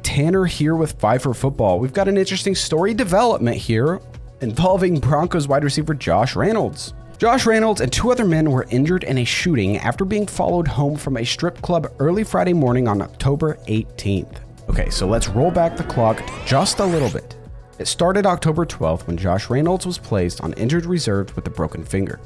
Tanner here with 5 for Football. We've got an interesting story development here involving Broncos wide receiver Josh Reynolds. Josh Reynolds and 2 other men were injured in a shooting after being followed home from a strip club early Friday morning on October 18th. Okay, so let's roll back the clock just a little bit. It started October 12th when Josh Reynolds was placed on injured reserve with a broken finger.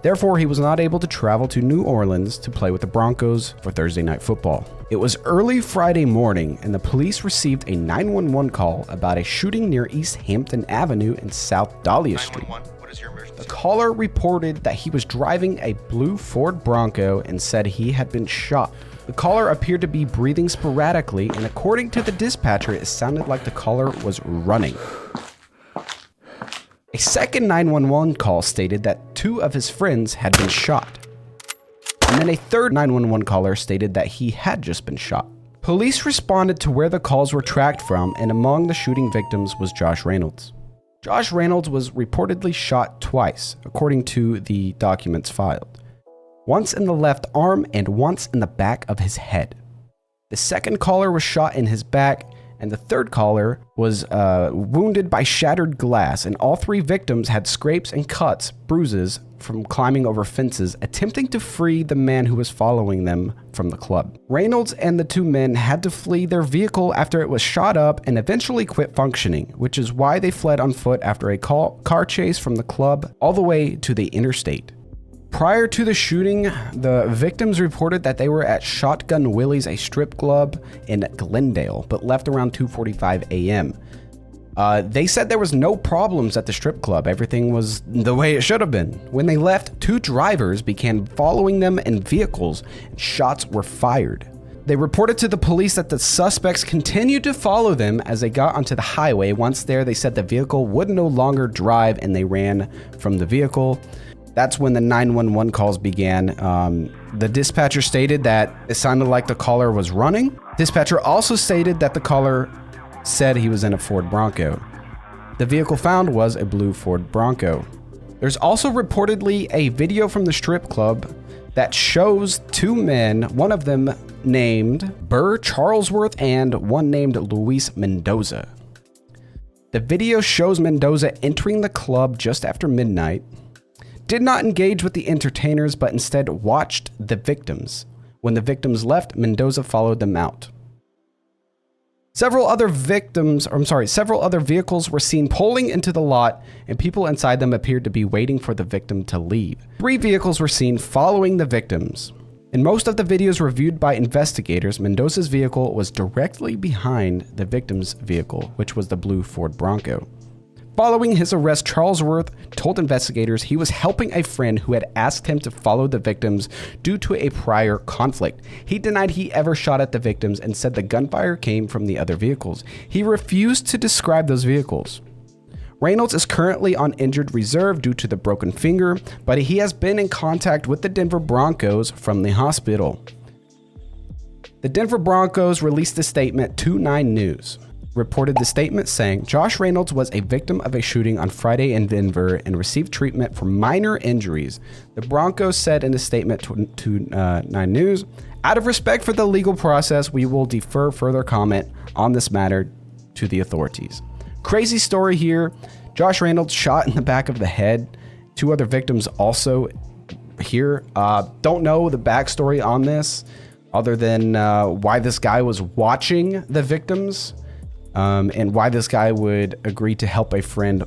Therefore, he was not able to travel to New Orleans to play with the Broncos for Thursday Night Football. It was early Friday morning, and the police received a 911 call about a shooting near East Hampton Avenue and South Dahlia Street. What is your emergency? The caller reported that he was driving a blue Ford Bronco and said he had been shot. The caller appeared to be breathing sporadically, and according to the dispatcher, it sounded like the caller was running. A second 911 call stated that 2 of his friends had been shot. And then a third 911 caller stated that he had just been shot. Police responded to where the calls were tracked from, and among the shooting victims was Josh Reynolds. Josh Reynolds was reportedly shot twice, according to the documents filed. Once in the left arm and once in the back of his head. The second caller was shot in his back, and the third caller was wounded by shattered glass, and all 3 victims had scrapes and cuts, bruises from climbing over fences, attempting to free the man who was following them from the club. Reynolds and the 2 men had to flee their vehicle after it was shot up and eventually quit functioning, which is why they fled on foot after a car chase from the club all the way to the interstate. Prior to the shooting, the victims reported that they were at Shotgun Willie's, a strip club in Glendale, but left around 2:45 a.m. They said there was no problems at the strip club. Everything was the way it should have been. When they left, 2 drivers began following them in vehicles, and shots were fired. They reported to the police that the suspects continued to follow them as they got onto the highway. Once there, they said the vehicle would no longer drive, and they ran from the vehicle. That's when the 911 calls began. The dispatcher stated that it sounded like the caller was running. Dispatcher also stated that the caller said he was in a Ford Bronco. The vehicle found was a blue Ford Bronco. There's also reportedly a video from the strip club that shows 2 men, one of them named Burr Charlesworth and one named Luis Mendoza. The video shows Mendoza entering the club just after midnight, did not engage with the entertainers, but instead watched the victims. When the victims left, Mendoza followed them out. Several other vehicles were seen pulling into the lot, and people inside them appeared to be waiting for the victim to leave. 3 vehicles were seen following the victims. In most of the videos reviewed by investigators, Mendoza's vehicle was directly behind the victim's vehicle, which was the blue Ford Bronco. Following his arrest, Charlesworth told investigators he was helping a friend who had asked him to follow the victims due to a prior conflict. He denied he ever shot at the victims and said the gunfire came from the other vehicles. He refused to describe those vehicles. Reynolds is currently on injured reserve due to the broken finger, but he has been in contact with the Denver Broncos from the hospital. The Denver Broncos released a statement to 9 News. Reported the statement saying, Josh Reynolds was a victim of a shooting on Friday in Denver and received treatment for minor injuries. The Broncos said in a statement to 9 News, out of respect for the legal process, we will defer further comment on this matter to the authorities. Crazy story here. Josh Reynolds shot in the back of the head. 2 other victims also here. Don't know the backstory on this other than why this guy was watching the victims. And why this guy would agree to help a friend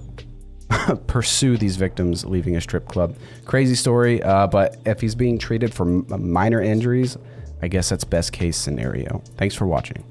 pursue these victims leaving a strip club. Crazy story, but if he's being treated for minor injuries, I guess that's best case scenario. Thanks for watching.